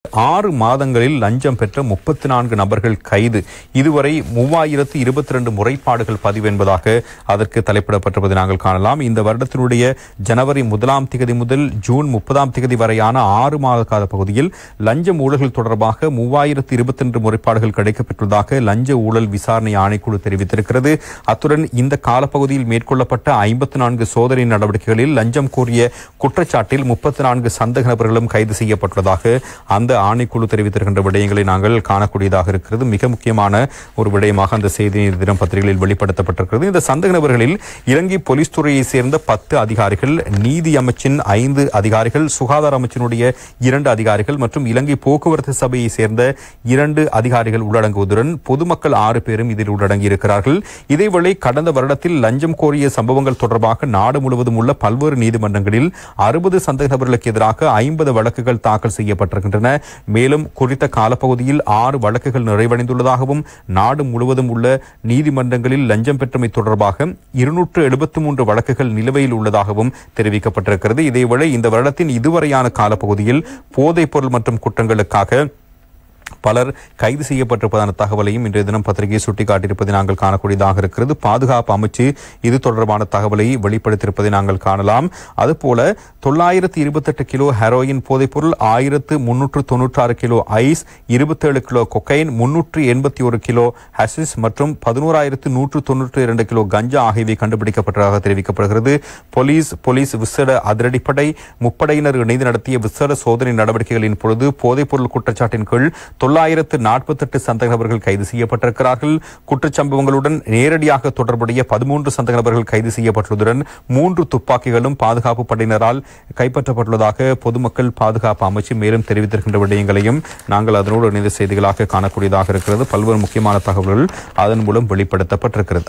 6 மாதங்களில் லஞ்சம் பெற்ற 34 நபர்கள் கைது. இதுவரை 3022 முறைப்பாடுகள் பதிவு என்பதாக அதற்கு தலைப்பிடப்பட்டிருப்பதை நாங்கள் காணலாம். இந்த வருடத்தினுடைய ஜனவரி 1ஆம் தேதி முதல் ஜூன் 30ஆம் தேதி வரையான 6 மாத கால பகுதியில் லஞ்ச ஊழல்கள் தொடர்பாக 3022 முறைப்பாடுகள் கிடைக்கப்பெற்றுள்ளதாக லஞ்ச ஊழல் விசாரணை ஆணைக்குழு தெரிவித்திருக்கிறது. அத்துடன் இந்த காலப்பகுதியில் மேற்கொள்ளப்பட்ட 54 சோதனை நடவடிக்கைகளில் லஞ்சம் கோரிய குற்றச்சாட்டில் 34 சந்தேக நபர்களும் கைது செய்யப்பட்டுள்ளதாக அந்த ஆணைக்குழு தெரிவித்திருக்கின்ற விடயங்களை நாங்கள் காணக்கூடியதாக இருக்கிறது. மிக முக்கியமான ஒரு விடயமாக அந்த செய்தி தினம் பத்திரிகைகளில் வெளிப்படுத்தப்பட்டிருக்கிறது. இந்த சந்தேக நபர்களில் இலங்கை போலீஸ் துறையை சேர்ந்த 10 அதிகாரிகள், நீதி அமைச்சின் 5 அதிகாரிகள், சுகாதார அமைச்சினுடைய 2 அதிகாரிகள் மற்றும் இலங்கை போக்குவரத்து சபையை சேர்ந்த 2 அதிகாரிகள் உள்ளடங்குவதுடன் பொதுமக்கள் 6 பேரும் இதில் உள்ளடங்கியிருக்கிறார்கள். இதேவேளை கடந்த வருடத்தில் லஞ்சம் கோரிய சம்பவங்கள் தொடர்பாக நாடு முழுவதும் உள்ள பல்வேறு நீதிமன்றங்களில் 60 சந்தேக நபர்களுக்கு எதிராக 50 வழக்குகள் தாக்கல் செய்யப்பட்டிருக்கின்றன. மேலும் குறித்த காலப்பகுதியில் 6 வழக்குகள் நிறைவடைந்துள்ளதாகவும் நாடு முழுவதும் உள்ள நீதிமன்றங்களில் லஞ்சம் பெற்றமை தொடர்பாக 273 வழக்குகள் நிலுவையில் உள்ளதாகவும் தெரிவிக்கப்பட்டிருக்கிறது. இதேவேளை இந்த வருடத்தின் இதுவரையான காலப்பகுதியில் போதைப் பொருள் மற்றும் குற்றங்களுக்காக பலர் கைது செய்யப்பட்டிருப்பதான தகவலையும் இன்றைய தினம் பத்திரிகை சுட்டிக்காட்டியிருப்பதை நாங்கள் காணக்கூடியதாக இருக்கிறது. பாதுகாப்பு அமைச்சு இது தொடர்பான தகவலை வெளிப்படுத்தியிருப்பதை நாங்கள் காணலாம். அதுபோல 928 கிலோ ஹெரோயின் போதைப்பொருள், 1396 kilo ice, 27 kilo cocaine, 381 kilo hashish மற்றும் 11192 கிலோ கஞ்சா ஆகியவை கண்டுபிடிக்கப்பட்டதாக தெரிவிக்கப்படுகிறது. போலீஸ் விசேட அதிரடிப்படை முப்படையினர் இணைந்து நடத்திய விசேட சோதனை நடவடிக்கைகளின் பொழுது போதைப்பொருள் குற்றச்சாட்டின் கீழ் 948 சந்தேக நபர்கள் கைது செய்யப்பட்டிருக்கிறார்கள். குற்றச்சம்பவங்களுடன் நேரடியாக தொடர்புடைய 13 சந்தேக நபர்கள் கைது செய்யப்பட்டுள்ளதுடன் 3 துப்பாக்கிகளும் பாதுகாப்பு படையினரால் கைப்பற்றப்பட்டுள்ளதாக பொதுமக்கள் பாதுகாப்பு அமைச்சு மேலும் தெரிவித்திருக்கின்ற விடயங்களையும் நாங்கள் அதனோடு இணைந்த செய்திகளாக காணக்கூடியதாக இருக்கிறது. பல்வேறு முக்கியமான தகவல்கள் அதன் மூலம் வெளிப்படுத்தப்பட்டிருக்கிறது.